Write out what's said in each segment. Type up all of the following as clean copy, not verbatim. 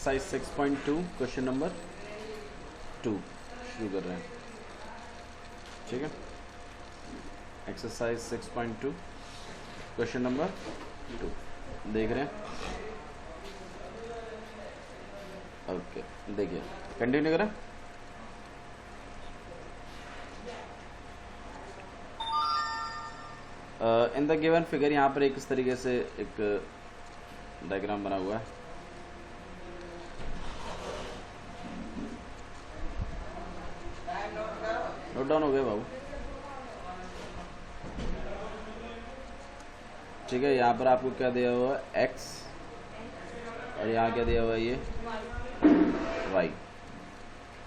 Exercise 6.2 question number 2 शुरू कर रहे हैं। ठीक है, एक्सरसाइज 6.2 क्वेश्चन नंबर 2 देख रहे हैं। ओके, देखिए कंटिन्यू करें। इन द गिवन फिगर, यहाँ पर एक इस तरीके से एक डायग्राम बना हुआ है। नोट डाउन हो गया बाबू? ठीक है, यहाँ पर आपको क्या दिया हुआ है x और यहाँ क्या दिया हुआ है ये y।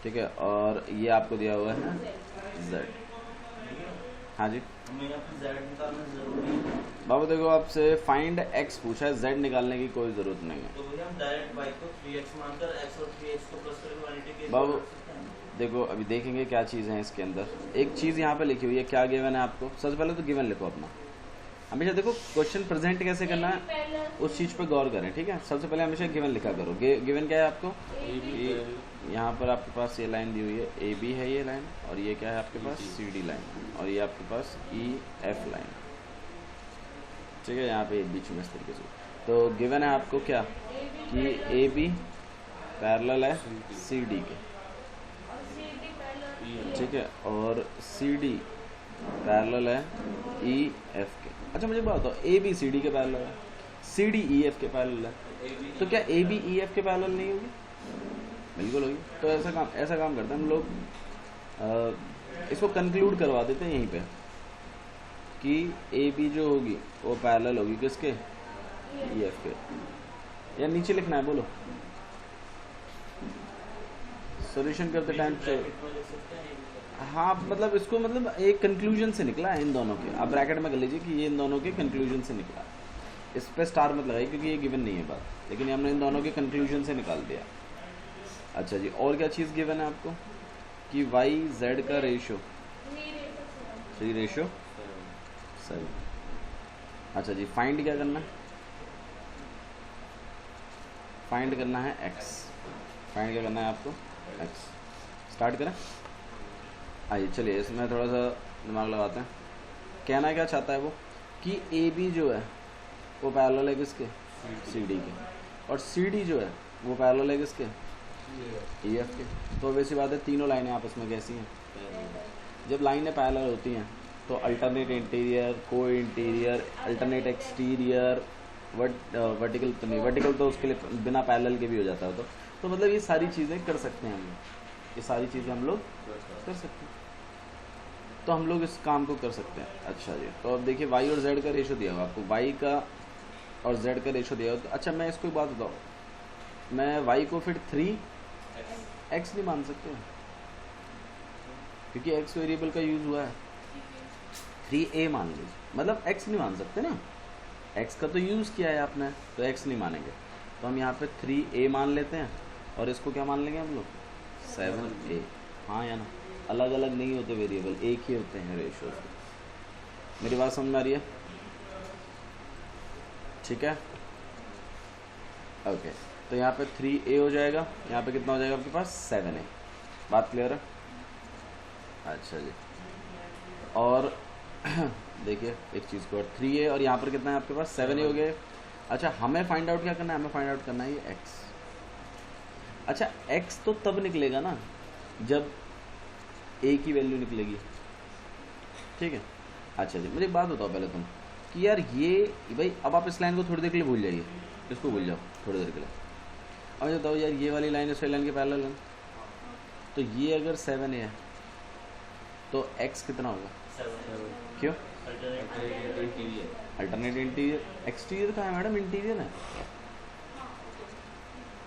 ठीक है, और ये आपको दिया हुआ है z। हाँ जी बाबू, देखो आपसे फाइंड x पूछा है, z निकालने की कोई जरूरत नहीं है। तो भैया हम डायरेक्ट y को 3x मानकर x और 3x को प्लस करके 180 के बाबू देखो, अभी देखेंगे क्या चीज़ है इसके अंदर। एक चीज़ यहाँ पे लिखी हुई है, क्या गिवन है आपको। सबसे पहले तो गिवन लिखो अपना। हमेशा देखो क्वेश्चन प्रेजेंट कैसे करना है उस चीज़ पे गौर करें। ठीक है, सबसे पहले हमेशा गिवन लिखा करो। गिवन क्या है आपको? यहाँ पर आपके पास ये लाइन दी हुई है, ए बी है ये लाइन, और ये क्या है आपके पास सी डी लाइन, और ये आपके पास ई एफ लाइन। ठीक है, यहाँ पे बीच में इस तरीके से। तो गिवन है आपको क्या कि ए बी पैरेलल है सी डी के। ठीक है, और सी डी पैरेलल है ई एफ के। अच्छा मुझे बात बताओ, ए बी सी डी के पैरेलल है, सी डी ई एफ के पैरेलल है, तो क्या ए बी ई एफ के पैरेलल नहीं होगी? बिल्कुल होगी। तो ऐसा काम करते हैं हम लोग, इसको कंक्लूड करवा देते हैं यहीं पे कि ए बी जो होगी वो पैरेलल होगी किसके? ई एफ के। या नीचे लिखना है, बोलो सॉल्यूशन करते टाइम से। हाँ मतलब इसको मतलब एक कंक्लूजन से निकला है इन दोनों के। आप ब्रैकेट में कर लीजिए कि ये इन दोनों के कंक्लूजन से निकला। इस पे स्टार मत लगाइए क्योंकि ये गिवन नहीं है बात, लेकिन हमने इन दोनों के कंक्लूजन से निकाल दिया। अच्छा जी, और क्या चीज़ गिवन है आपको कि वाई जेड का रेशो 3:7। अच्छा जी, फाइंड क्या करना है? फाइंड करना है एक्स। फाइंड क्या करना है आपको? एक्स। स्टार्ट करें? आइए चलिए, इसमें थोड़ा सा दिमाग लगाते हैं। कहना क्या चाहता है वो कि ए बी जो है वो पैरेलल है किसके? सी डी के, और सी डी जो है वो पैरेलल है किसके? ई एफ के। तो वैसी बात है, तीनों लाइनें आपस में कैसी हैं? जब लाइनें पैरेलल होती हैं तो अल्टरनेट इंटीरियर, को इंटीरियर, अल्टरनेट एक्सटीरियर, वर्टिकल तो नहीं, वर्टिकल तो उसके लिए बिना पैरेलल के भी हो जाता है। तो मतलब ये सारी चीज़ें कर सकते हैं हम लोग, ये सारी चीज़ें हम लोग कर सकते हैं। तो हम लोग इस काम को कर सकते हैं। अच्छा जी, तो अब देखिए y और z का रेशो दिया हुआ आपको, y का और z का रेशो दिया हुआ। तो अच्छा मैं इसको एक बात बताऊँ, मैं y को फिर 3x नहीं मान सकते क्योंकि x वेरिएबल का यूज़ हुआ है। 3a मान लीजिए, मतलब x नहीं मान सकते ना, x का तो यूज़ किया है आपने, तो x नहीं मानेंगे। तो हम यहाँ पे 3a मान लेते हैं, और इसको क्या मान लेंगे हम लोग? 7a। हाँ या ना? अलग अलग नहीं होते वेरिएबल, एक ही होते हैं रेशो। मेरी बात समझ में आ रही है? ठीक है, ओके। तो यहाँ पे 3a हो जाएगा, यहाँ पे कितना हो जाएगा आपके पास? 7a। बात क्लियर है? अच्छा जी, और देखिए एक चीज़ को, 3a और यहाँ पर कितना है आपके पास? 7a हो गया। अच्छा, हमें फाइंड आउट क्या करना है? हमें फाइंड आउट करना है ये x। अच्छा, x तो तब निकलेगा ना जब a की वैल्यू निकलेगी। ठीक है, अच्छा जी, मुझे एक बात बताओ पहले तुम कि यार ये भाई, अब आप इस लाइन को थोड़ी देर के लिए भूल जाइए, इसको भूल जाओ थोड़ी देर के लिए। अब मुझे बताओ यार, ये वाली लाइन इस लाइन के पैरेलल है, तो ये अगर 7a है तो x कितना होगा? 7। क्यों? Alternate alternate interior. एक्सटीरियर कहाँ है मैडम? इंटीरियर है,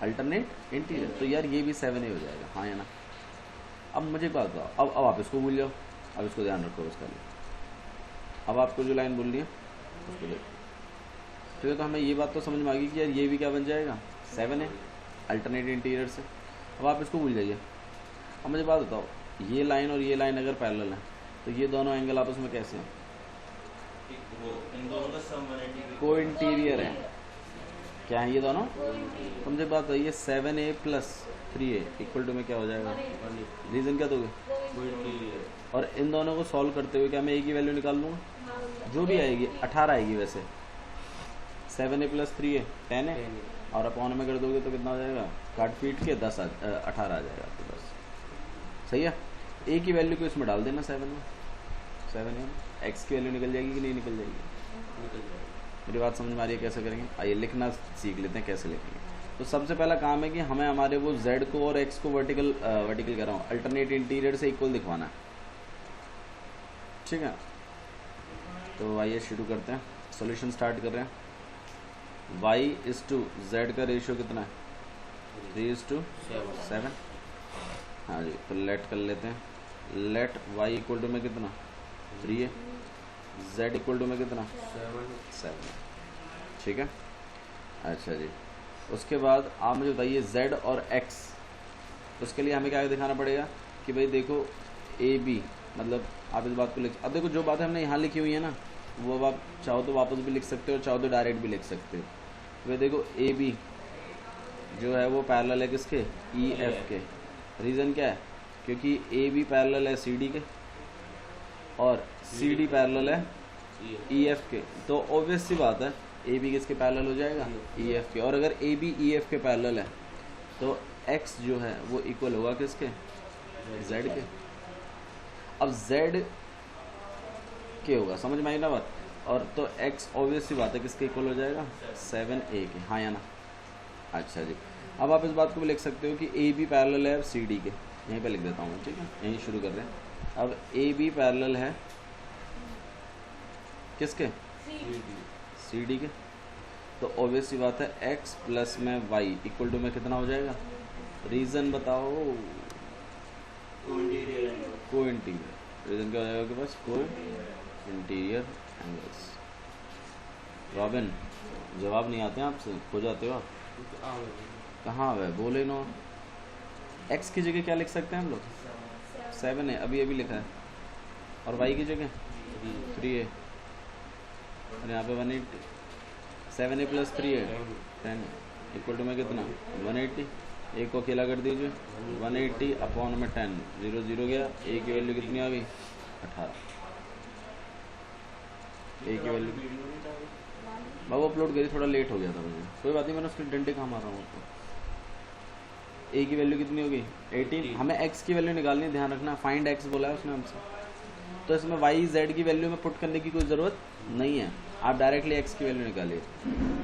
अल्टरनेट इंटीरियर। तो यार ये भी 7a हो जाएगा, हाँ या ना? अब मुझे एक बात बताओ, अब आप इसको भूल जाओ, अब इसको ध्यान रखो इसका लिए। अब आपको जो लाइन बोलनी है उसको देखो। ठीक है, तो हमें ये बात तो समझ में आ गई कि यार ये भी क्या बन जाएगा? 7a अल्टरनेट इंटीरियर से। अब आप इसको भूल जाइए। अब मुझे बात बताओ, ये लाइन और ये लाइन अगर पैरेलल है तो ये दोनों एंगल आपस में कैसे हैं? इन दोनों का सम 180 को इंटीरियर है। क्या है ये दोनों? तो मुझे बात बताइए 7a plus 3a equal to में क्या हो जाएगा? रीज़न क्या दोगे? और इन दोनों को सॉल्व करते हुए क्या मैं a की वैल्यू निकाल लूँगा? जो भी आएगी 18 आएगी वैसे। 7a प्लस 3a 10 है और अपॉन में कर दोगे तो कितना हो जाएगा? काट पीट के 18 आ जाएगा आपके पास। सही है। a की वैल्यू को इसमें डाल देना 7 में, 7 है। x की वैल्यू निकल जाएगी कि नहीं निकल जाएगी? मेरी बात समझ में आ रही है? कैसे करेंगे? आइए लिखना सीख लेते हैं कैसे लिखेंगे। तो सबसे पहला काम है कि हमें हमारे वो z को और x को वर्टिकल कह रहा हूँ अल्टरनेट इंटीरियर से इक्वल दिखवाना है। ठीक है, तो आइए शुरू करते हैं। सॉल्यूशन स्टार्ट कर रहे हैं। y/z का रेशियो कितना है? 3:7। हाँ जी, तो लेट कर लेते हैं। लेट y इक्वल टू में कितना? 3 है। z इक्वल टू में कितना? 7। ठीक है, अच्छा जी। उसके बाद आप मुझे बताइए z और x, उसके लिए हमें क्या दिखाना पड़ेगा कि भाई देखो ए बी, मतलब आप इस बात को लिख, अब देखो जो बातें हमने यहाँ लिखी हुई है ना, वो अब आप चाहो तो वापस भी लिख सकते हो, चाहो तो डायरेक्ट भी लिख सकते हो। भाई देखो ए बी जो है वो पैरेलल है किसके? ई एफ के। रीज़न क्या है? क्योंकि ए बी पैरेलल है सी डी के और सी डी पैरेलल है ई एफ के। तो ऑब्वियस सी बात है ए बी किसके पैरेलल हो जाएगा? ई एफ के। और अगर ए बी ई एफ के पैरेलल है तो एक्स जो है वो इक्वल होगा किसके? जेड के। अब जेड के होगा, समझ में आई ना बात? और तो एक्स ऑब्वियस सी बात है किसके इक्वल हो जाएगा? 7a के। हाँ या ना? अच्छा जी। अब आप इस बात को भी लिख सकते हो कि ए बी पैरेलल है सी डी के। यहीं पे लिख देता हूँ मैं, ठीक है, यहीं शुरू कर रहे हैं। अब ए बी पैरेलल है किसके? सी डी के। तो ऑब्वियस सी बात है x प्लस में y इक्वल टू में कितना हो जाएगा? रीज़न बताओ। को इंटीरियर। रीज़न क्या हो जाएगा आपके पास? को इंटीरियर एंगल्स। रॉबिन, जवाब नहीं आते हैं आपसे? खो जाते हो आप? कहाँ है? बोले नो। x की जगह क्या लिख सकते हैं हम लोग? 7 है, अभी अभी लिखा है। और y की जगह 3 है। और यहाँ पे 180। 7a प्लस 3 है 10 इक्वल टू में कितना? 180। एक को अकेला कर दीजिए, 180 अपॉन में 10, 0 0 गया। ए की वैल्यू कितनी आ गई? 18। ए की वैल्यू बाबू अपलोड करी, थोड़ा लेट हो गया था मुझे, कोई बात नहीं, मैंने उसके डंडे कहाँ मार रहा हूँ आपको। ए की वैल्यू कितनी होगी? 18। हमें एक्स की वैल्यू निकालनी है, ध्यान रखना। फाइंड एक्स बोला है उसने हमसे, तो इसमें वाई जेड की वैल्यू में पुट करने की कोई ज़रूरत नहीं है, आप डायरेक्टली एक्स की वैल्यू निकालिए।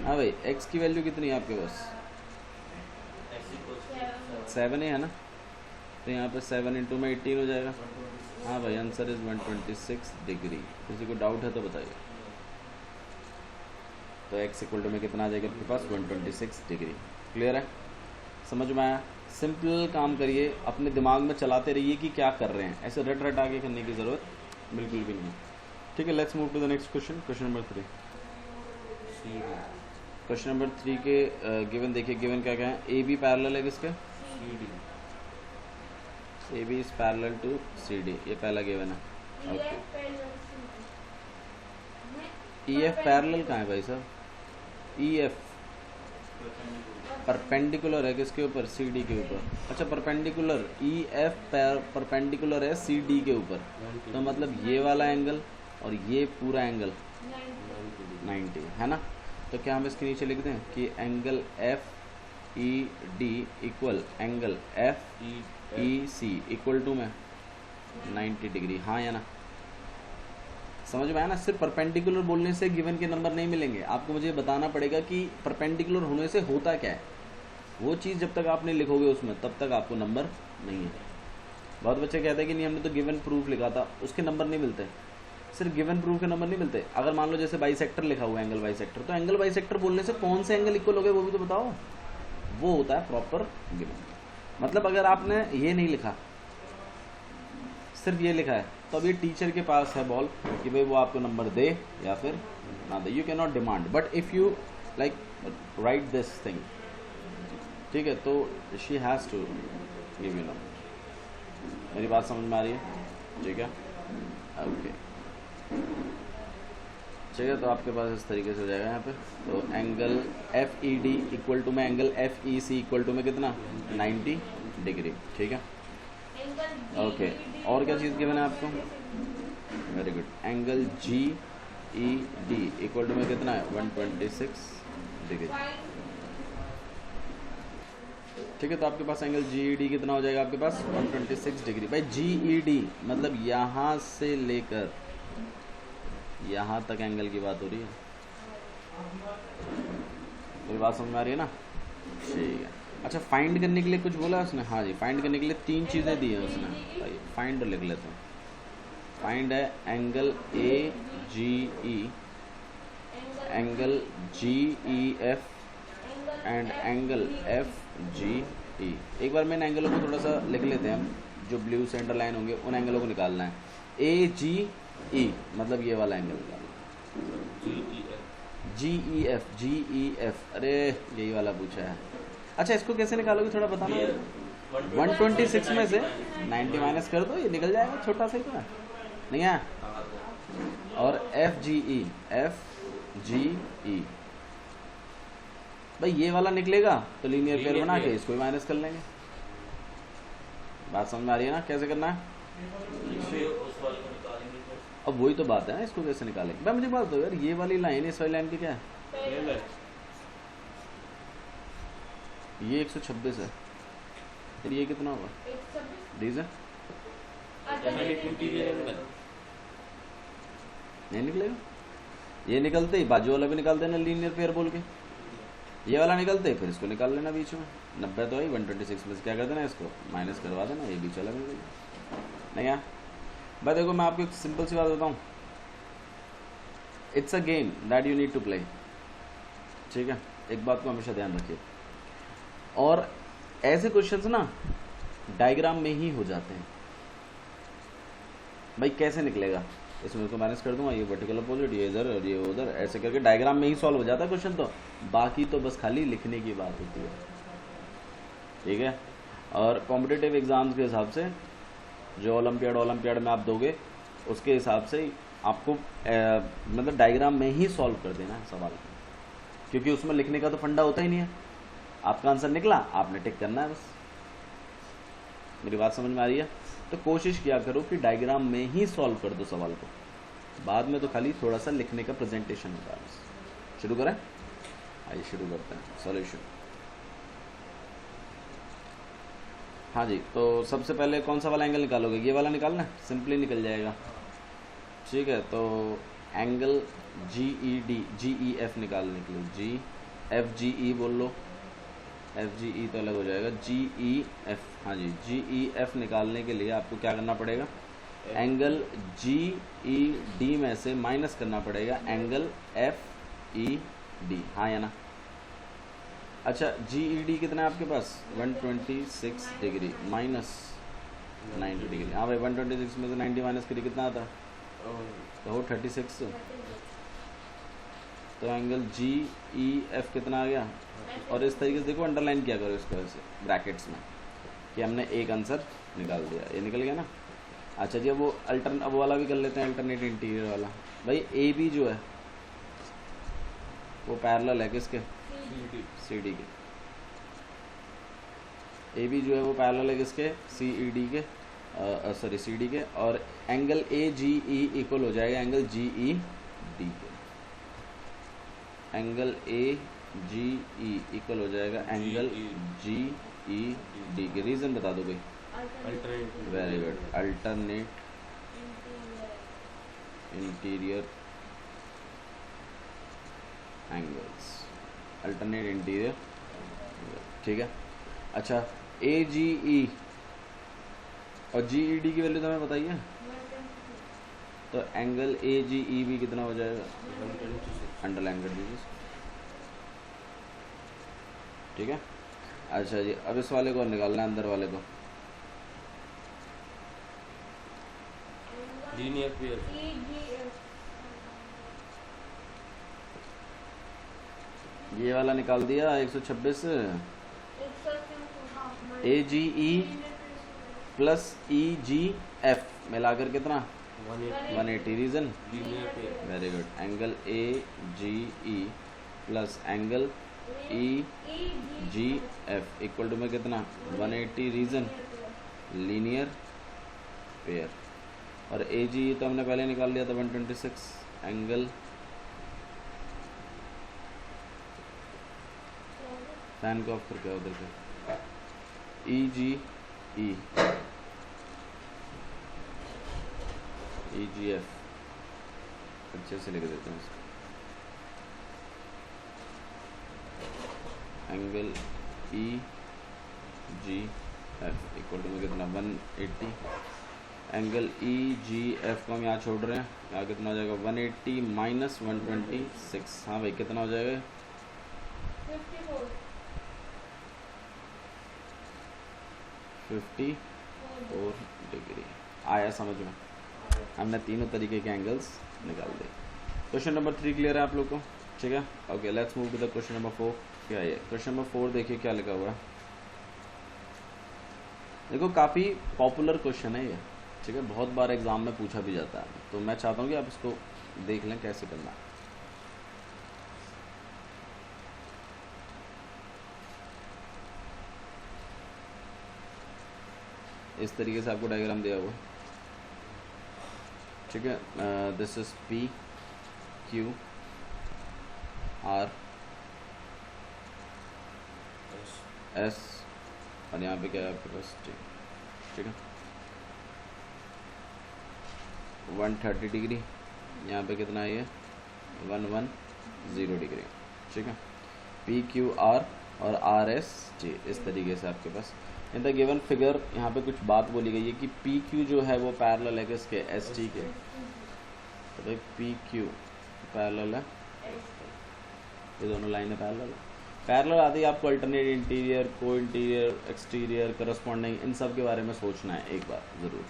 हाँ भाई, एक्स की वैल्यू कितनी है आपके पास? 7 है ना? तो यहाँ पे 7 इंटू में 18 हो जाएगा। हाँ भाई, आंसर इज 126 डिग्री। किसी को डाउट है तो बताइए। तो एक्स इक्वल टू में कितना आ जाएगा आपके पास? 126 डिग्री। क्लियर है? समझ में आया? सिंपल काम करिए, अपने दिमाग में चलाते रहिए कि क्या कर रहे हैं, ऐसे रट रट आगे करने की ज़रूरत बिल्कुल भी नहीं है। ठीक है, let's move to the next question. Question number 3। Question number 3 के गिवन देखिए। गिवन क्या क्या है? ए बी पैरेलल है किसके? A B is parallel to C D, ये पहला गिवन है। ओके, ई एफ पैरेलल कहाँ है भाई साहब? ई एफ परपेंडिकुलर है किसके ऊपर? सी डी के ऊपर। अच्छा, परपेंडिकुलर, ई एफ परपेंडिकुलर है सी डी के ऊपर, तो मतलब ये वाला एंगल और ये पूरा एंगल 90 है ना? तो क्या हम इसके नीचे लिख दें कि angle F E D equal angle F E C equal to में 90 डिग्री। हाँ या ना? समझ में आया ना? सिर्फ परपेंडिकुलर बोलने से गिवन के नंबर नहीं मिलेंगे, आपको मुझे बताना पड़ेगा कि परपेंडिकुलर होने से होता क्या है। वो चीज़ जब तक आप नहीं लिखोगे उसमें, तब तक आपको नंबर नहीं है। बहुत बच्चे कहते हैं कि नहीं हमने तो गिवन प्रूफ लिखा था, उसके नंबर नहीं मिलते। सिर्फ गिवन प्रूफ के नंबर नहीं मिलते। अगर मान लो जैसे बाइसेक्टर लिखा हुआ है, एंगल बाइसेक्टर, तो एंगल बाइसेक्टर बोलने से कौन से एंगल इक्वल हो गए वो भी तो बताओ। वो होता है प्रॉपर गिवन। मतलब अगर आपने ये नहीं लिखा, सिर्फ ये लिखा है, तो अब ये टीचर के पास है बॉल कि भाई वो आपको नंबर दे या फिर ना दे। You can not demand, but if you like right this thing, ठीक है, तो she has to give you number. मेरी बात समझ में आ रही है? ठीक है, ओके। ठीक है, तो आपके पास इस तरीके से हो जाएगा यहाँ पे। तो angle F E D equal to में angle F E C equal to में कितना 90 डिग्री। ठीक है, ओके। और क्या चीज़ गिवन है आपको? Very good. Angle G E D equal to में कितना है 126 डिग्री। ठीक है, तो आपके पास एंगल जी ई डी कितना हो जाएगा आपके पास 126 डिग्री। भाई जी ई डी मतलब यहाँ से लेकर यहाँ तक एंगल की बात हो रही है। मेरी बात समझ में आ रही है ना? ठीक है। अच्छा, फाइंड करने के लिए कुछ बोला है उसने? हाँ जी, फाइंड करने के लिए 3 चीज़ें दी हैं उसने। भाई फाइंड लिख लेते हैं। फाइंड है angle A G E, angle G E F and angle F G E. एक बार मैं इन एंगलों को थोड़ा सा लिख लेते हैं हम, जो ब्लू सेंटर लाइन होंगे उन एंगलों को निकालना है। ए जी ई मतलब ये वाला एंगल निकालना, जी E F, G E F, अरे यही वाला पूछा है। अच्छा, इसको कैसे निकालोगे थोड़ा बताना। 126 में से 90 माइनस कर दो, ये निकल जाएगा, छोटा सा ही तो है, नहीं है? और F G E, F G ई, भाई ये वाला निकलेगा तो लीनियर पेयर बना के इसको भी माइनस कर लेंगे। बात समझ में आ रही है ना कैसे करना है? अब वही तो बात है ना, इसको कैसे निकालेंगे। भाई मुझे बात दो यार, ये वाली लाइन इस वाली लाइन की क्या है? ये 126 है, फिर ये कितना होगा? रीजन नहीं निकलेगा। ये निकलते ही बाजू वाला भी निकाल देना लीनियर पेयर बोल के, ये वाला निकलते फिर इसको निकाल लेना बीच में। 90 तो आई, 126 में से क्या कर देना, इसको माइनस करवा देना, ये बीच वाला भी नहीं है। भाई देखो, मैं आपको एक सिंपल सी बात बताऊं, it's a game that you need to play. ठीक है, एक बात को हमेशा ध्यान रखिए। और ऐसे क्वेश्चंस ना डायग्राम में ही हो जाते हैं। भाई कैसे निकलेगा, इसमें इसको माइनस कर दूंगा, ये वर्टिकल अपोजिट, ये इधर और ये उधर, ऐसे करके डायग्राम में ही सॉल्व हो जाता है क्वेश्चन। तो बाकी तो बस खाली लिखने की बात होती है। ठीक है, और कॉम्पिटिटिव एग्जाम्स के हिसाब से जो ओलंपियाड में आप दोगे उसके हिसाब से आपको मतलब डायग्राम में ही सॉल्व कर देना है सवाल, क्योंकि उसमें लिखने का तो फंडा होता ही नहीं है। आपका आंसर निकला, आपने टिक करना है बस। मेरी बात समझ में आ रही है? तो कोशिश किया करो कि डायग्राम में ही सॉल्व कर दो सवाल को, बाद में तो खाली थोड़ा सा लिखने का प्रेजेंटेशन होता है बस। शुरू करें? आइए शुरू करते हैं सॉल्यूशन। हाँ जी, तो सबसे पहले कौन सा वाला एंगल निकालोगे? ये वाला निकालना, सिंपली निकल जाएगा। ठीक है, तो एंगल जी ई डी, जी ई एफ निकालने के लिए जी एफ जी ई बोल लो, एफ जी ई तो अलग हो जाएगा, जी ई एफ। हाँ जी, जी ई एफ निकालने के लिए आपको क्या करना पड़ेगा? एंगल जी ई डी में से माइनस करना पड़ेगा एंगल एफ ई डी। हाँ या ना? अच्छा, जी ई डी कितना है आपके पास? 126 डिग्री माइनस 90 डिग्री। हाँ भाई, 126 में से 90 माइनस करिए, कितना आता? तो 36। तो एंगल जी ई एफ कितना आ गया? और इस तरीके से देखो, अंडरलाइन किया करो इसको ऐसे ब्रैकेट्स में कि हमने एक आंसर निकाल दिया। ये निकल गया ना? अच्छा जी, वो अब वाला भी कर लेते हैं, अल्टरनेट इंटीरियर वाला। भाई ए बी जो है वो पैरेलल है किसके? सी डी के। ए बी जो है वो पैरेलल है किसके? सी ई डी के, सॉरी सी डी के। और angle A G E equal हो जाएगा एंगल जी ई डी के। Angle A G E equal हो जाएगा एंगल जी ई डी के। रीजन बता दो भाई। Very good, alternate interior angles, alternate interior. ठीक है, अच्छा ए जी ई और जी ई डी की वैल्यू तो हमें बताइए। तो एंगल ए जी ई भी कितना हो जाएगा? अंडरलाइन कर दीजिए। ठीक है, अच्छा जी, अब इस वाले को निकालना है, अंदर वाले को। लीनियर पेयर ये वाला निकाल दिया 126। ए जी ई प्लस ई जी एफ मिलाकर कितना? 180 reason, linear pair very good. Angle A G E plus angle E G F equal to में कितना 180 रीजन लीनियर पेयर। और ए जी तो हमने पहले निकाल लिया था 126। एंगल फैन को ऑफ करके उधर पे ई जी ई जी एफ अच्छे से लिख देते हैं इसको। Angle E G F equal to में कितना 180। एंगल ई जी एफ को हम यहाँ छोड़ रहे हैं, यहाँ कितना हो जाएगा 180 माइनस 126। हाँ भाई कितना हो जाएगा 54 डिग्री। आया समझ में? हमने तीनों तरीके के एंगल्स निकाल दिए। क्वेश्चन नंबर 3 क्लियर है आप लोग को? ठीक है, okay let's move to the question number 4। क्या है क्वेश्चन नंबर 4? देखिए क्या लिखा हुआ है। देखो काफ़ी पॉपुलर क्वेश्चन है ये, ठीक है, बहुत बार एग्जाम में पूछा भी जाता है, तो मैं चाहता हूँ कि आप इसको देख लें कैसे करना है। इस तरीके से आपको डायग्राम दिया हुआ, ठीक है। This is P Q R S और यहाँ पे क्या है आपके पास टी, ठीक है। 130 डिग्री, यहाँ पे कितना है ये 110 डिग्री, ठीक है। पी क्यू आर और आर एस टी, इस तरीके से आपके पास इन द गिवन फिगर यहाँ पे कुछ बात बोली गई है कि पी क्यू जो है वो पैरेलल है किसके, एस टी के। तो भाई पी क्यू पैरेलल है, ये दोनों लाइनें पैरेलल है। पैरेलल आती है आपको अल्टरनेट इंटीरियर, को इंटीरियर, एक्सटीरियर, करस्पॉन्डिंग, इन सब के बारे में सोचना है एक बार ज़रूर,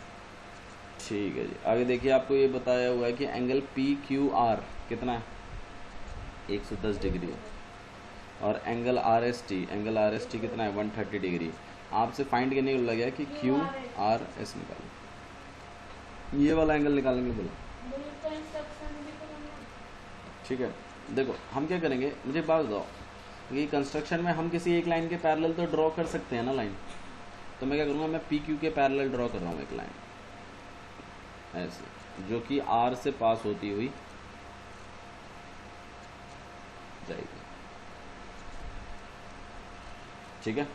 ठीक है जी। आगे देखिए आपको ये बताया हुआ है कि एंगल पी क्यू आर कितना है 110 डिग्री है, और एंगल आर एस टी कितना है 130 डिग्री। आपसे फाइंड करने को बोला गया कि क्यू आर एस निकालो, ये वाला एंगल निकालने के बोला, ठीक है। देखो हम क्या करेंगे, मुझे बात बताओ कि कंस्ट्रक्शन में हम किसी एक लाइन के पैरेलल तो ड्रॉ कर सकते हैं ना लाइन, तो मैं क्या करूँगा, मैं पी क्यू के पैरेलल ड्रॉ कर रहा हूँ एक लाइन ऐसे, जो कि आर से पास होती हुई जाएगी, ठीक है।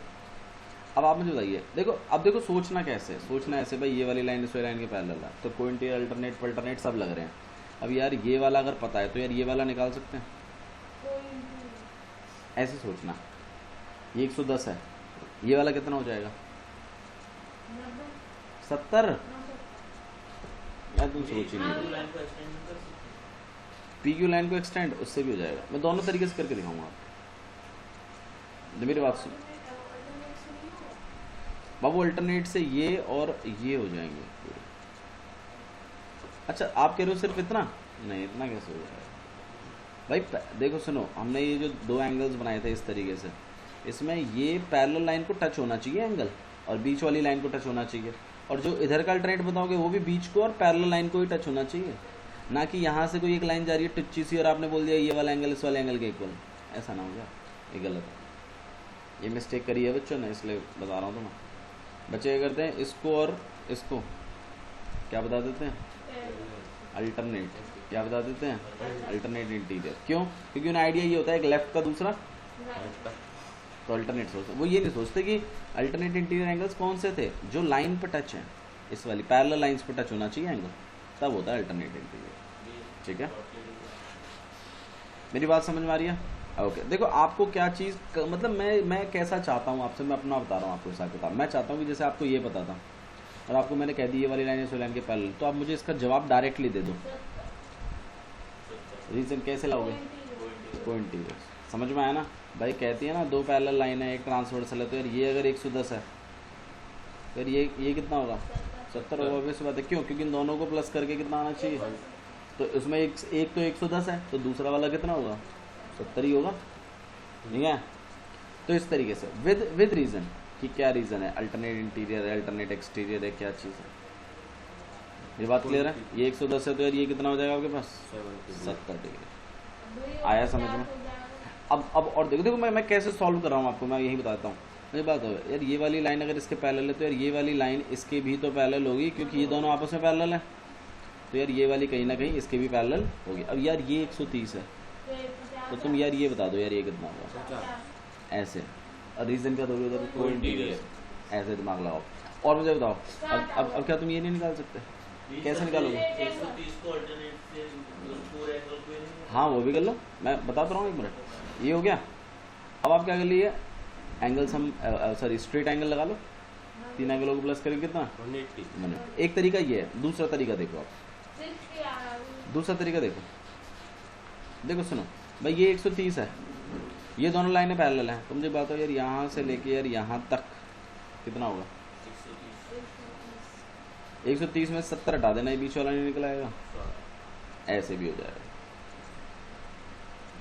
अब आप मुझे बताइए, देखो अब देखो सोचना कैसे, सोचना ऐसे भाई ये वाली लाइन इस वाली लाइन के पैरेलल है, तो कोई इंटीरियर अल्टरनेट पल्टरनेट सब लग रहे हैं। अब यार ये वाला अगर पता है तो यार ये वाला निकाल सकते हैं, ऐसे सोचना। ये 110 है, ये वाला कितना हो जाएगा 70। यार तुम सोच ही नहीं, पी क्यू लाइन को एक्सटेंड उससे भी हो जाएगा। मैं दोनों तरीके से करके दिखाऊंगा आपको, मेरी बात सुन बाबू, अल्टरनेट से ये और ये हो जाएंगे पूरे। अच्छा आप कह रहे हो सिर्फ इतना, नहीं इतना कैसे हो जाएगा भाई। देखो सुनो, हमने ये जो दो एंगल्स बनाए थे इस तरीके से, इसमें ये पैरेलल लाइन को टच होना चाहिए एंगल, और बीच वाली लाइन को टच होना चाहिए, और जो इधर का अल्टरनेट बताओगे वो भी बीच को और पैरेलल लाइन को ही टच होना चाहिए, ना कि यहाँ से कोई एक लाइन जा रही है टच्ची सी और आपने बोल दिया ये वाला एंगल इस वाले एंगल के इक्वल। ऐसा ना हो जाए, ये गलत है, ये मिस्टेक करी है बच्चों ने, इसलिए बता रहा हूँ तुम्हें। बच्चे क्या करते हैं, इसको और इसको क्या बता देते हैं, अल्टरनेट। क्या बता देते हैं, अल्टरनेट इंटीरियर। क्यों? क्योंकि उन्हें आइडिया ये होता है एक लेफ्ट का दूसरा तो अल्टरनेट सोचते, वो ये नहीं सोचते कि अल्टरनेट इंटीरियर एंगल्स कौन से थे, जो लाइन पर टच हैं, इस वाली पैरेलल लाइंस पर टच होना चाहिए एंगल, तब होता है अल्टरनेट इंटीरियर, ठीक है। मेरी बात समझ में आ रही है? ओके देखो आपको क्या चीज़ मतलब मैं कैसा चाहता हूँ आपसे, मैं अपना बता रहा हूँ आपको हिसाब किताब। मैं चाहता हूँ कि जैसे आपको ये पता था और आपको मैंने कह दी ये वाली लाइन इस वाली लाइन के पैरेलल, तो आप मुझे इसका जवाब डायरेक्टली दे दो। रीजन कैसे लाओगे, को इंटीरियर। समझ में आया ना भाई? कहती है ना दो पैरेलल लाइन है एक ट्रांसवर्सल है, तो यार ये अगर 110 है फिर ये कितना होगा 70 होगा। वैसे बात है, क्यों? क्योंकि इन दोनों को प्लस करके कितना आना चाहिए, तो इसमें एक तो 110 है, तो दूसरा वाला कितना होगा 70 ही होगा, ठीक है। तो इस तरीके से विद रीजन कि क्या रीजन है, अल्टरनेट इंटीरियर है, अल्टरनेट एक्सटीरियर है, क्या चीज़ है, ये बात क्लियर है? ये 110 है तो यार ये कितना हो जाएगा आपके पास? 70 डिग्री। आया समझ में? अब और देखो देखो मैं कैसे सॉल्व कर रहा हूँ आपको, मैं यही बताता हूँ। मुझे बात हो यार, ये वाली लाइन अगर इसके पैरेलल है तो यार ये वाली लाइन इसके भी तो पैरेलल होगी, क्योंकि ये दोनों आपस में पैरेलल है। तो यार ये वाली कहीं ना कहीं इसके भी पैरेलल होगी। अब यार ये 130 है तो तुम यार ये बता दो यार ये कितना होगा? ऐसे। और रीजन क्या दोगे उधर? कोइंटीरियर। ऐसे दिमाग लगाओ। और मुझे बताओ अब क्या तुम ये नहीं निकाल सकते? कैसे निकालोगे? 130 को अल्टरनेट से पूरे एंगल को ही नहीं। हाँ वो भी कर लो, मैं बता तो रहा हूँ, 1 मिनट। ये हो गया। अब आप क्या कर लिए? Angle sum sorry straight angle लगा लो, 3 एंगलों को प्लस करके कितना? 180। एक तरीका ये है। दूसरा तरीका देखो आप, दूसरा तरीका देखो। देखो सुनो भाई, ये 130 है, ये दोनों लाइनें पैरेलल हैं। तो मुझे बात हो यार यहाँ से लेके यार यहाँ तक कितना होगा? 130 में 70 हटा देना, ये बीच वाला नहीं निकल आएगा। ऐसे भी हो जाएगा।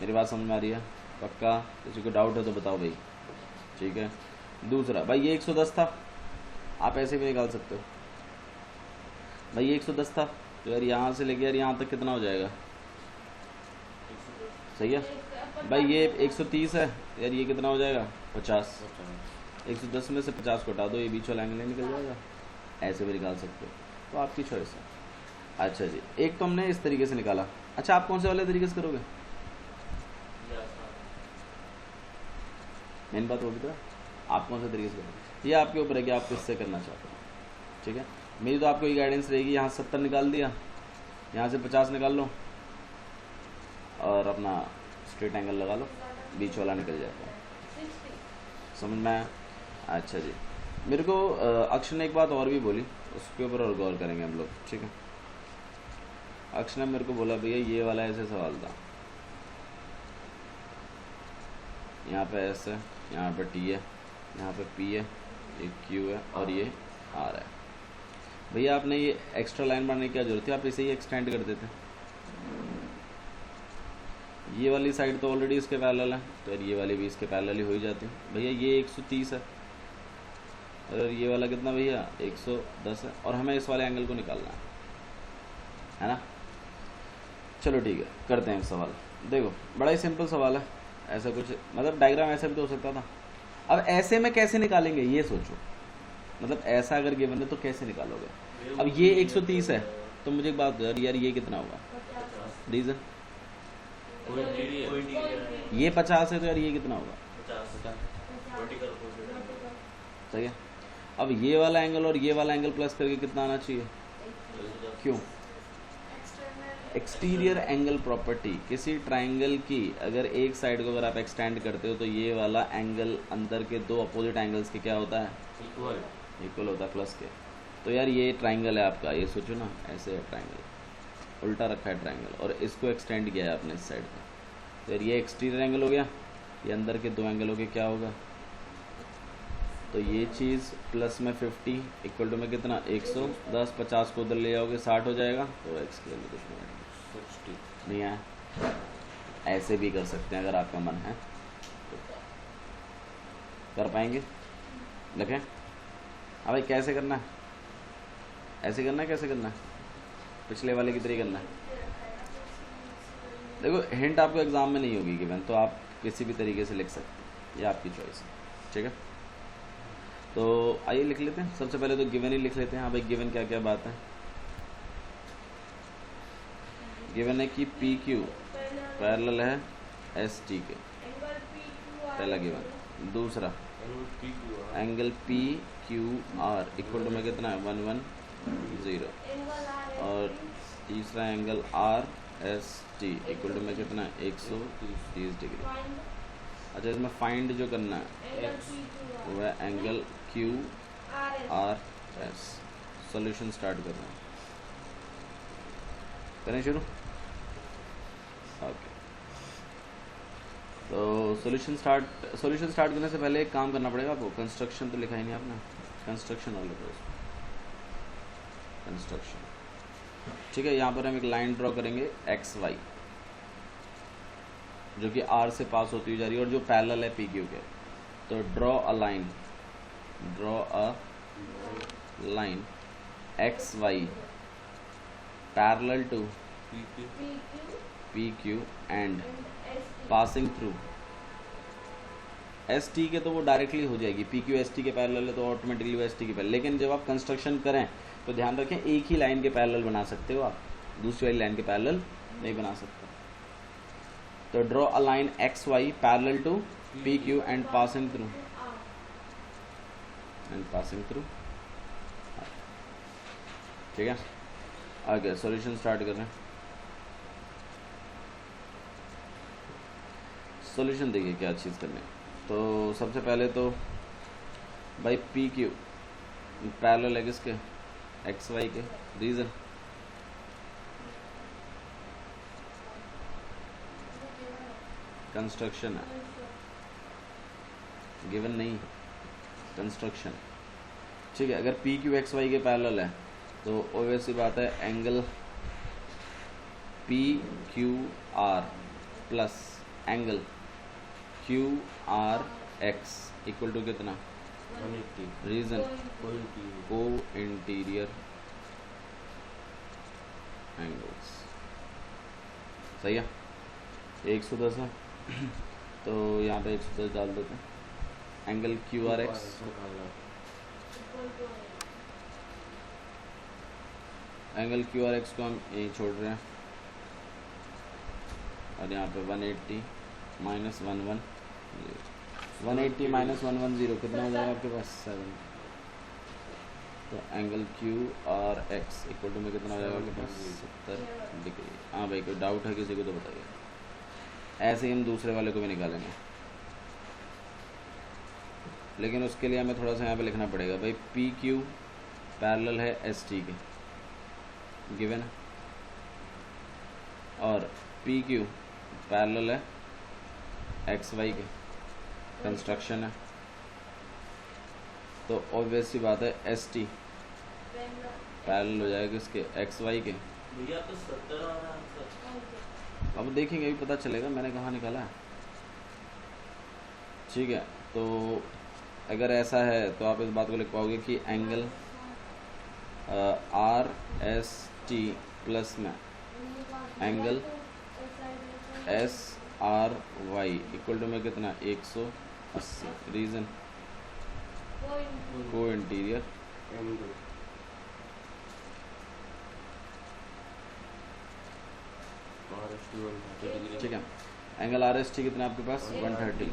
मेरी बात समझ में आ रही है? पक्का? किसी को डाउट है तो बताओ भाई। ठीक है। दूसरा भाई ये 110 था, आप ऐसे भी निकाल सकते हो। भाई ये 110 था तो यार यहाँ से लेके यार यहाँ तक कितना हो जाएगा? सही है भाई। ये 130 है यार, ये कितना हो जाएगा? 50। 110 में से 50 को हटा दो, ये बीच वाला एंगल निकल जाएगा। ऐसे भी निकाल सकते हो, तो आपकी चॉइस है। अच्छा जी, एक तो हमने इस तरीके से निकाला। अच्छा आप कौन से वाले तरीके से करोगे? मेन बात होगी तो आप कौन से तरीके से करोगे, ये आपके ऊपर है कि आप किससे करना चाहते हो। ठीक है, मेरी तो आपको ये गाइडेंस रहेगी। यहाँ 70 निकाल दिया, यहाँ से 50 निकाल लो और अपना स्ट्रेट एंगल लगा लो, बीच वाला निकल जाता है। समझ में आया? अच्छा जी, मेरे को अक्षर ने एक बात और भी बोली, उसके ऊपर और गौर करेंगे हम लोग। ठीक है, अक्षर ने मेरे को बोला भैया ये वाला ऐसे सवाल था, यहाँ पे एस है, यहाँ पे टी है, यहाँ पे पी है, ये क्यू है और ये आर है। भैया आपने ये एक्स्ट्रा लाइन बनाने की क्या जरूरत थी? आप इसे ही एक्सटेंड कर देते। ये वाली साइड तो ऑलरेडी इसके पैरेलल है, तो यार ये वाली भी इसके पैरेलल ही हो ही जाती है। भैया ये 130 है और ये वाला कितना भैया? 110 है, और हमें इस वाले एंगल को निकालना है ना। चलो ठीक है, करते हैं एक सवाल। देखो बड़ा ही सिंपल सवाल है, ऐसा कुछ मतलब डायग्राम ऐसा भी तो हो सकता था। अब ऐसे में कैसे निकालेंगे ये सोचो, मतलब ऐसा अगर गिवन है तो कैसे निकालोगे? अब ये 130 है तो मुझे एक बात यार ये कितना होगा? रीजन ये 50 है तो यार ये कितना होगा? 50। सही है। अब ये वाला एंगल और ये वाला एंगल प्लस करके कितना आना चाहिए? क्यों? एक्सटीरियर एंगल प्रॉपर्टी, किसी ट्राइंगल की अगर एक साइड को अगर आप एक्सटेंड करते हो तो ये वाला एंगल अंदर के दो अपोजिट एंगल्स के क्या होता है? इक्वल होता है, प्लस के। तो यार ये ट्राइंगल है आपका, ये सोचो ना, ऐसे है ट्राइंगल, उल्टा रखा है ट्राइंगल और इसको एक्सटेंड किया है आपने इस साइड का। तो यार ये एक्सटीरियर एंगल हो गया, ये अंदर के दो एंगल हो गए, क्या होगा? तो ये चीज़ प्लस में 50 इक्वल टू में कितना? 110। 50 को उधर ले जाओगे 60 हो जाएगा, तो एक्स के लिए कुछ नहीं है। ऐसे भी कर सकते हैं अगर आपका मन है तो। कर पाएंगे? लिखें? हाँ भाई कैसे करना है? ऐसे करना है? कैसे करना है? पिछले वाले की तरह करना है? देखो हिंट आपको एग्जाम में नहीं होगी गिवन, तो आप किसी भी तरीके से लिख सकते हैं, ये आपकी चॉइस है। ठीक है, तो आइए लिख लेते हैं। सबसे पहले तो गिवन ही लिख लेते हैं। हाँ भाई गिवन क्या क्या बात है? गिवन है कि पी क्यू पैरेलल है एस टी के, पहला गिवन। दूसरा angle P Q R equal to में कितना है? 110। और तीसरा angle R S T equal to में कितना है? 130 डिग्री। अच्छा इसमें फाइंड जो करना है वो है angle Q R S. Solution start कर रहे हैं, करें शुरू? ओके, तो सॉल्यूशन स्टार्ट करने से पहले एक काम करना पड़ेगा आपको। कंस्ट्रक्शन तो लिखा ही नहीं आपने, कंस्ट्रक्शन और लिखो कंस्ट्रक्शन। ठीक है, यहाँ पर हम एक लाइन ड्रॉ करेंगे एक्स वाई, जो कि आर से पास होती हुई जा रही है और जो पैरेलल है पी क्यू के। तो draw a line X Y parallel to PQ P Q and passing through S T के, तो वो डायरेक्टली हो जाएगी। पी क्यू एस टी के पैरेलल है तो ऑटोमेटिकली वो एस टी के पैरेलल। लेकिन जब आप कंस्ट्रक्शन करें तो ध्यान रखें एक ही लाइन के पैरेलल बना सकते हो आप, दूसरी वाली लाइन के पैरेलल नहीं बना सकते। तो draw a line X Y parallel to P Q and passing through ठीक है। आगे सॉल्यूशन स्टार्ट कर रहे हैं। सॉल्यूशन देखिए क्या चीज़ करनी है। तो सबसे पहले तो भाई पी क्यू पैरेलल है किसके, एक्स वाई के। रीज़न कंस्ट्रक्शन है, गिवन नहीं, कंस्ट्रक्शन। ठीक है, अगर पी क्यू एक्स वाई के पैरेलल है तो ऑब्वियस सी बात है angle P Q R plus angle Q R X equal to कितना, 180 रीजन को को इंटीरियर एंगल्स। सही है, 110 है तो यहाँ पे 110 डाल देते हैं। एंगल क्यू आर एक्स को हम यहीं छोड़ रहे हैं और यहाँ पे 180 माइनस 110 180 माइनस 110 कितना हो जाएगा आपके पास 7। तो angle Q R X equal to में कितना हो जाएगा आपके पास 70 डिग्री। हाँ भाई, कोई डाउट है किसी को तो बताइए। ऐसे ही हम दूसरे वाले को भी निकालेंगे, लेकिन उसके लिए हमें थोड़ा सा यहाँ पे लिखना पड़ेगा। भाई पी क्यू पैरेलल है एस टी के, गिवन है, और पी क्यू पैरेलल है एक्स वाई के, कंस्ट्रक्शन है। तो ऑब्वियस सी बात है एस टी पैरेलल हो जाएगा किसके, एक्स वाई के। भैया तो 70 आ रहा है आंसर। अब देखेंगे, अभी पता चलेगा मैंने कहाँ निकाला है। ठीक है, तो अगर ऐसा है तो आप इस बात को लिख पाओगे कि angle R S T plus में angle S R Y equal to में कितना 180। रीजन को इंटीरियर ठीक है। एंगल आर एस टी कितना आपके पास 130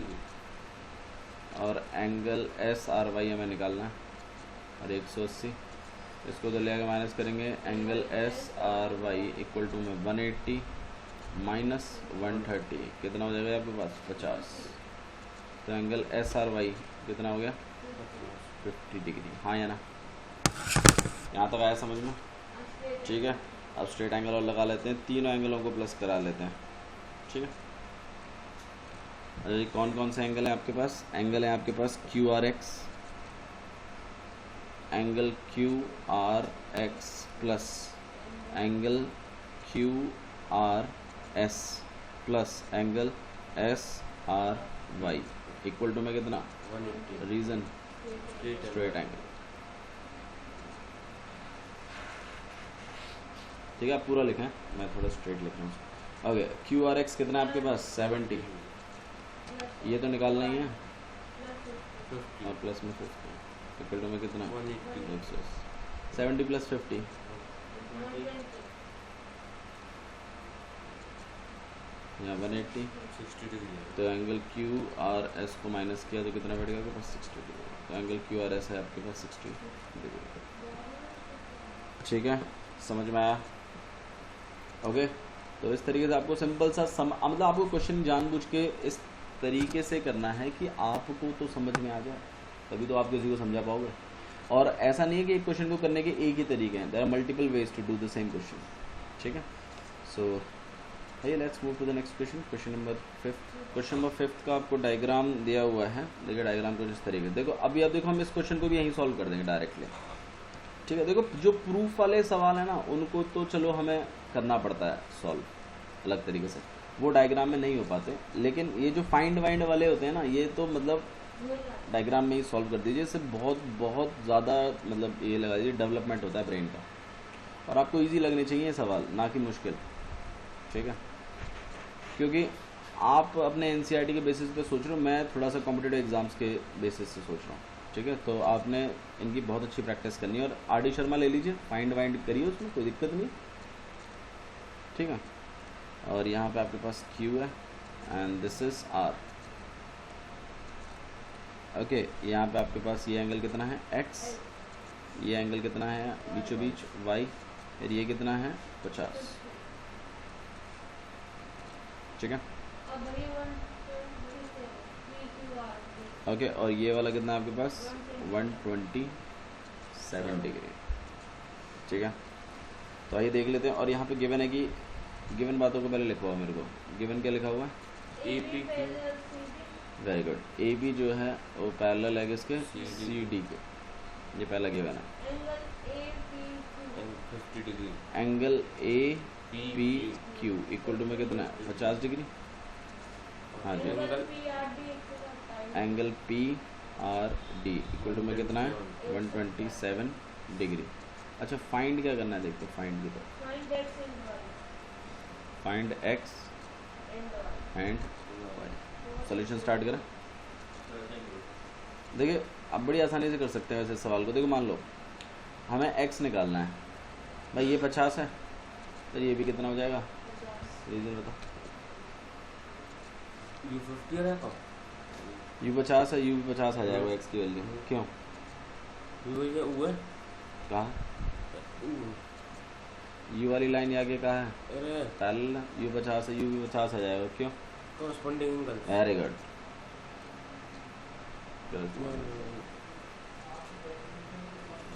और एंगल एस आर वाई हमें निकालना है और 180। इसको तो ले आगे माइनस करेंगे। Angle S R Y equal to में 180 माइनस 130 कितना हो जाएगा आपके पास 50। तो एंगल एस आर वाई कितना हो गया 50 डिग्री। हाँ या ना, यहाँ तक आया समझ में? ठीक है, अब स्ट्रेट एंगल और लगा लेते हैं, तीनों एंगलों को प्लस करा लेते हैं। ठीक है, अच्छा जी, कौन कौन से एंगल हैं आपके पास? एंगल है आपके पास Q R X, angle Q R X plus angle Q R S plus angle S R Y equal to में कितना 180 रीजन स्ट्रेट एंगल। ठीक है, आप पूरा लिखें, मैं थोड़ा स्ट्रेट लिख रहा हूँ। ओके, क्यू आर एक्स कितना है आपके पास 70, ये तो निकालना ही है, और प्लस में 50 इक्वल टू में कितना 180 70 प्लस 50 यहाँ 180। 60 डिग्री तो एंगल क्यू आर एस को माइनस किया तो कितना बैठेगा आपके पास 60 डिग्री। तो एंगल क्यू आर एस है आपके पास 60 डिग्री। ठीक है, समझ में आया? ओके, तो इस तरीके से आपको सिंपल सा मतलब आपको क्वेश्चन जानबूझ के इस तरीके से करना है कि आपको तो समझ में आ जाए, तभी तो आप किसी को समझा पाओगे। और ऐसा नहीं है कि एक क्वेश्चन को करने के एक ही तरीके हैं, there are multiple ways to do the same question. ठीक है, सो hey, let's move to the next question. Question number 5. Question number 5 का आपको डायग्राम दिया हुआ है। देखिए डायग्राम कुछ इस तरीके, देखो अभी आप देखो हम इस क्वेश्चन को भी यहीं सॉल्व कर देंगे डायरेक्टली। ठीक है, देखो जो प्रूफ वाले सवाल है ना उनको तो चलो हमें करना पड़ता है सॉल्व अलग तरीके से, वो डायग्राम में नहीं हो पाते। लेकिन ये जो फाइंड वाइंड वाले होते हैं ना, ये तो मतलब डायग्राम में ही सॉल्व कर दीजिए। इससे बहुत बहुत ज़्यादा मतलब ये लगा दीजिए डेवलपमेंट होता है ब्रेन का। और आपको इजी लगने चाहिए ये सवाल, ना कि मुश्किल, ठीक है? क्योंकि आप अपने एनसीईआरटी के बेसिस पे सोच रहे हो, मैं थोड़ा सा कॉम्पिटिटिव एग्जाम्स के बेसिस से सोच रहा हूँ, ठीक है? तो आपने इनकी बहुत अच्छी प्रैक्टिस करनी है। और आर.डी. शर्मा ले लीजिए, फाइंड वाइंड करिए, उसमें कोई दिक्कत नहीं, ठीक है? और यहाँ पे आपके पास Q है and this is R, okay. यहाँ पे आपके पास ये एंगल कितना है X, ये एंगल कितना है बीचों बीच Y, और ये कितना है 50, ठीक है? ओके, और ये वाला कितना है आपके पास 127 डिग्री, ठीक है? तो आइए देख लेते हैं। और यहाँ पे गिवन है कि गिवन बातों को पहले लिखवाओ मेरे को। गिवन क्या लिखा हुआ है? AP very good. A B जो है वो पैरेलल है किसके? सी डी के। ये पहला गिवन है। Angle A P Q equal to में कितना है 50 डिग्री। हाँ जी, angle P R D equal to में कितना है 127 डिग्री। अच्छा, फाइंड क्या करना है? देखो फाइंड की तरफ, find X and Y. Solution start करें। देखिए अब बड़ी आसानी से कर सकते हैं वैसे सवाल को। देखो मान लो हमें एक्स निकालना है, भाई ये 50 है, तो ये भी कितना हो जाएगा? रीजन बताओ। यू 50 है, यू भी 50 आ जाएगा एक्स की वैल्यू। क्यों? कहाँ यू वाली लाइन ये आगे कहाँ है? पैरेलल। यू 50 है, यू भी 50 आ जाएगा। क्यों? Very good.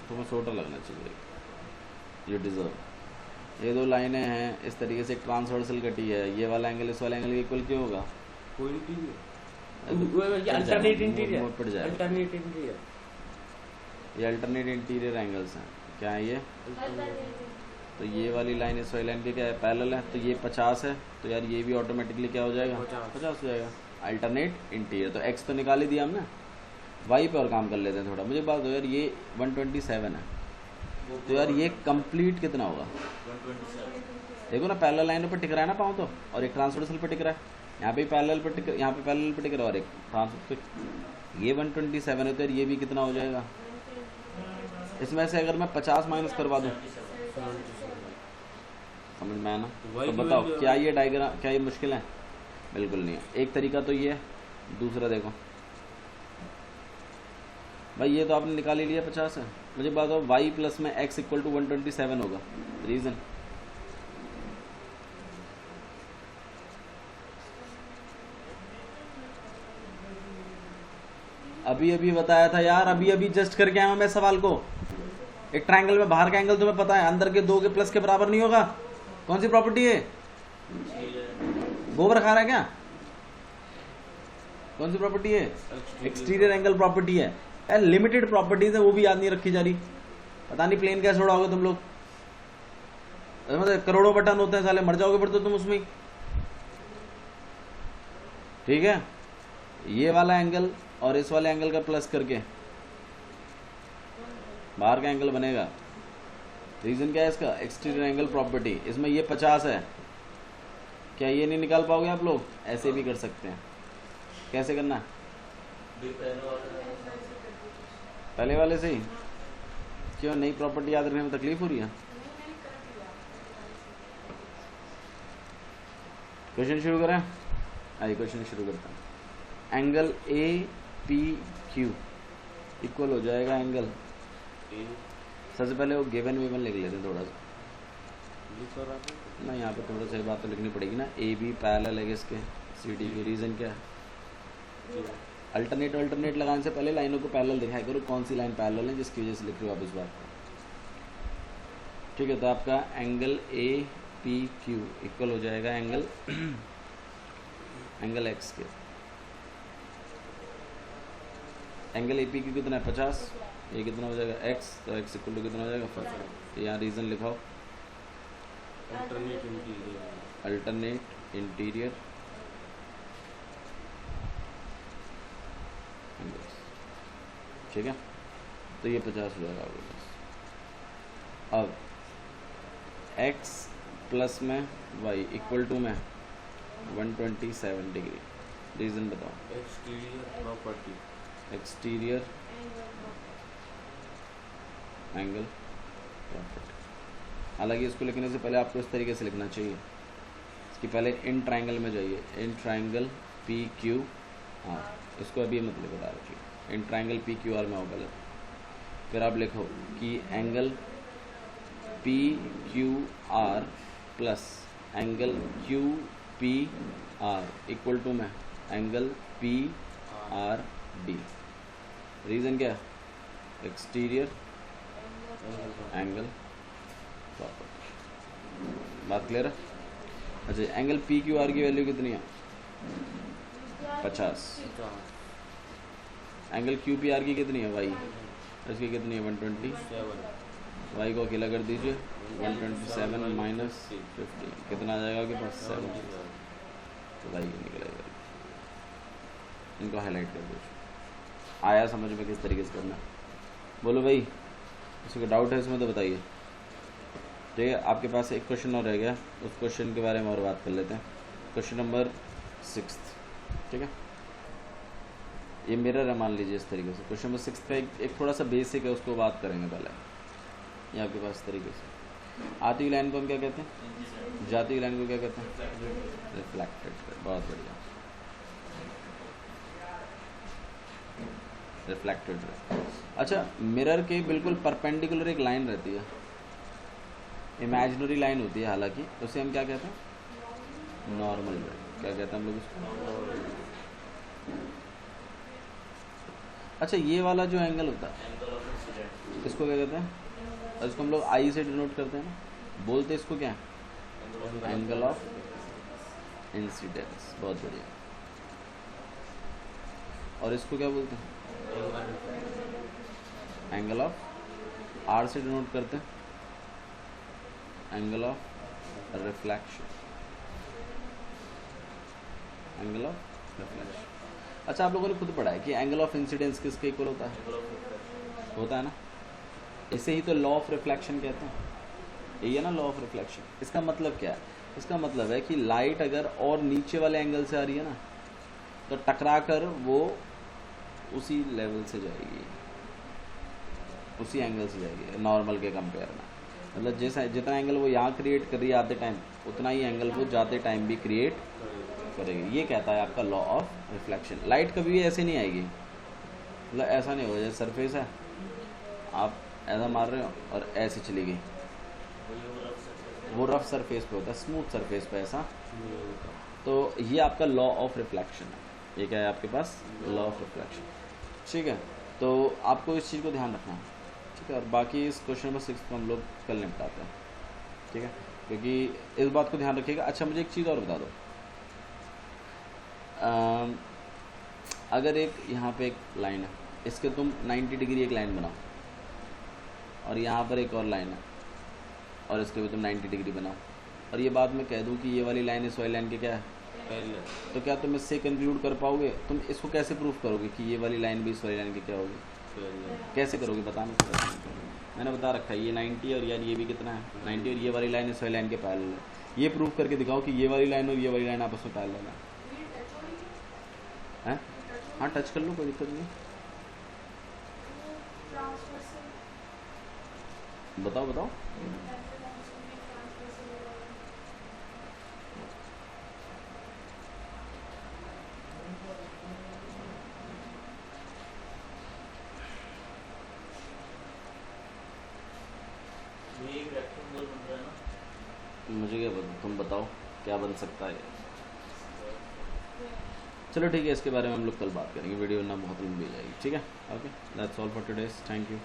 तुम्हें सोटा लगना चाहिए, यू डिजर्व। ये दो लाइनें हैं इस तरीके से ट्रांसवर्सल कटी है, ये वाला एंगल इस वाला एंगल के इक्वल क्यों होगा? अल्टरनेट इंटीरियर, पड़ जाएगा। अल्टरनेट इंटीरियर, ये अल्टरनेट इंटीरियर एंगल्स हैं। क्या है ये? तो ये वाली लाइन इस वाली लाइन के क्या है? पैरेलल है। तो ये 50 है, तो यार ये भी ऑटोमेटिकली क्या हो जाएगा? 50 हो जाएगा। Alternate interior. तो एक्स तो निकाल ही दिया हमने, वाई पे और काम कर लेते हैं थोड़ा। मुझे बात हो यार, ये 127 है, तो यार ये कंप्लीट कितना होगा? 127। देखो ना, पैरेलल लाइन पर टिक रहा है ना पाँव तो, और एक ट्रांसवर्सल पर टिक रहा है। यहाँ पे पैरेलल पर टिक, यहाँ पे पैरेलल पर टिक रहा है और एक ट्रांसवर्सल। ये 127 है, तो यार ये भी कितना हो जाएगा? इसमें से अगर मैं 50 माइनस करवा दूँ, समझ में आया ना? तो बताओ क्या ये डायग्राम, क्या ये मुश्किल है? बिल्कुल नहीं है। एक तरीका तो ये है, दूसरा देखो भाई, ये तो आपने निकाल ही लिया 50 है। मुझे बात हो y प्लस में x इक्वल टू 127 होगा। रीजन अभी अभी बताया था यार, अभी अभी जस्ट करके आया हूं मैं सवाल को। एक ट्रायंगल में बाहर का एंगल तुम्हें पता है, अंदर के दो के प्लस के बराबर नहीं होगा। कौन सी प्रॉपर्टी है? गोबर खा रहा है क्या? कौन सी प्रॉपर्टी है? एक्सटीरियर एंगल प्रॉपर्टी है। लिमिटेड प्रॉपर्टीज है, वो भी याद नहीं रखी जा रही। पता नहीं प्लेन कैसे उड़ाओगे तुम लोग। मतलब करोड़ों बटन होते हैं साले, मर जाओगे फिर तो तुम उसमें। ठीक है, ये वाला एंगल और इस वाले एंगल का प्लस करके बाहर का एंगल बनेगा। रीजन क्या है इसका? Exterior angle property. इसमें ये 50 है, क्या ये नहीं निकाल पाओगे आप लोग? ऐसे भी कर सकते हैं। कैसे करना है? पहले वाले से ही। क्यों नई प्रॉपर्टी याद रखने में तकलीफ हो रही है? क्वेश्चन शुरू करें? आइए क्वेश्चन शुरू करते हैं। Angle A P Q equal हो जाएगा एंगल। सबसे पहले वो गिवन विवन लिख लेते हैं थोड़ा सा ना, यहाँ पे थोड़ा सा बात तो लिखनी पड़ेगी ना। ए बी पैरेलल है किसके? सी डी की। रीजन क्या है? अल्टरनेट अल्टरनेट लगाने से पहले लाइनों को पैरेलल दिखाया करो, कौन सी लाइन पैरेलल है जिसकी वजह से लिख रहे हो आप इस बात को। ठीक है, तो आपका angle A P Q equal हो जाएगा एंगल एंगल एक्स के। एंगल ए पी क्यू कितना है? 50। ये कितना हो जाएगा? एक्स। तो एक्स इक्वल टू कितना हो जाएगा? 50। यहाँ रीजन लिखाओ, अल्टरनेट इंटीरियर ठीक है, तो ये 50 हो जाएगा आपके पास। अब एक्स प्लस में वाई इक्वल टू में 127 डिग्री। रीज़न बताओ। Exterior property. Exterior angle property. हालांकि इसको लिखने से पहले आपको इस तरीके से लिखना चाहिए। इसकी पहले इन ट्राइंगल में जाइए, in triangle P Q R. इसको अभी मत लिखो directly, in triangle P Q R में होगा गलत। फिर आप लिखो कि angle P Q R plus angle Q P R equal to में angle P R D. Reason क्या है? Exterior angle property. बात क्लियर है? अच्छा, एंगल पी क्यू आर की वैल्यू कितनी है? 50। एंगल क्यू पी आर की कितनी है? वाई इसकी कितनी है? 127। वाई को अकेला कर दीजिए, 127 माइनस 50 कितना आ जाएगा आपके पास? 7। तो वाई निकलेगा। इनको हाईलाइट कर दीजिए। आया समझ में किस तरीके से करना? बोलो भाई, किसी को डाउट है इसमें तो बताइए। ठीक है, आपके पास एक क्वेश्चन और रह गया, उस क्वेश्चन के बारे में और बात कर लेते हैं। Question number 6। ठीक है, ये मिरर है मान लीजिए इस तरीके से। क्वेश्चन नंबर 6 का एक थोड़ा सा बेसिक है, उसको बात करेंगे पहले। ये आपके पास इस तरीके से आती हुई लाइन को हम क्या कहते हैं? जाती हुई लाइन को क्या कहते हैं? रिफ्लेक्टेड। बहुत बढ़िया, रिफ्लेक्टेड। अच्छा, मिरर के बिल्कुल परपेंडिकुलर एक लाइन रहती है, इमेजिनरी लाइन होती है हालांकि, उसे हम क्या कहते हैं? Normal line. क्या कहते हैं हम लोग उसको? अच्छा, ये वाला जो एंगल होता है इसको क्या कहते हैं? और इसको हम लोग आई से डिनोट करते हैं ना, बोलते इसको क्या है? Angle of incidence. बहुत बढ़िया। और इसको क्या बोलते हैं? एंगल ऑफ आर से डिनोट करते हैं, angle of reflection. Angle of reflection. अच्छा, आप लोगों ने खुद पढ़ा है कि एंगल ऑफ इंसिडेंस किसके इक्वल होता है? होता है ना। इसे ही तो लॉ ऑफ रिफ्लेक्शन कहते हैं। यही है ना लॉ ऑफ रिफ्लेक्शन। इसका मतलब क्या है? इसका मतलब है कि लाइट अगर और नीचे वाले एंगल से आ रही है ना, तो टकरा कर वो उसी लेवल से जाएगी, उसी एंगल से जाएगी नॉर्मल के कंपेयर में। मतलब जैसा जितना एंगल वो यहाँ क्रिएट कर रही है आते टाइम, उतना ही एंगल वो जाते टाइम भी क्रिएट करेगी। ये कहता है आपका लॉ ऑफ रिफ्लेक्शन। लाइट कभी भी ऐसे नहीं आएगी, मतलब ऐसा नहीं होगा जैसे सरफेस है, आप ऐसा मार रहे हो और ऐसे चली गई, वो रफ सरफेस पे होता है, स्मूथ सरफेस पे ऐसा। तो ये आपका लॉ ऑफ रिफ्लेक्शन है। ये क्या है आपके पास? Law of reflection. ठीक है, तो आपको इस चीज़ को ध्यान रखना है। ठीक है, और बाकी इस क्वेश्चन नंबर 6 को हम लोग कल निपटाते हैं। ठीक है, क्योंकि इस बात को ध्यान रखिएगा। अच्छा, मुझे एक चीज़ और बता दो। अगर एक यहाँ पे एक लाइन है, इसके तुम 90 डिग्री एक लाइन बनाओ, और यहाँ पर एक और लाइन है और इसके भी तुम 90 डिग्री बनाओ, और ये बात मैं कह दूँ कि ये वाली लाइन इस वाली लाइन के क्या है? पहले। तो क्या तुम इससे कंक्लूड कर पाओगे? तुम इसको कैसे प्रूफ करोगे कि ये वाली लाइन भी इस वाली लाइन की क्या होगी? कैसे करोगे बताना। मैंने बता रखा है ये 90 और यार ये भी कितना है? 90, और ये वाली लाइन इस वाली लाइन के पैरेलल है। ये प्रूफ करके दिखाओ कि ये वाली लाइन और ये वाली लाइन आपस में पैरेलल है। हाँ, टच कर लो, कोई दिक्कत नहीं। बताओ बताओ। ये एक रेक्टेंगल बन रहा है ना। मुझे क्या पता, तुम बताओ क्या बन सकता है। चलो ठीक है, इसके बारे में हम लोग कल बात करेंगे, वीडियो ना बहुत लंबी हो जाएगी। ठीक है, okay, that's all for today, thank you.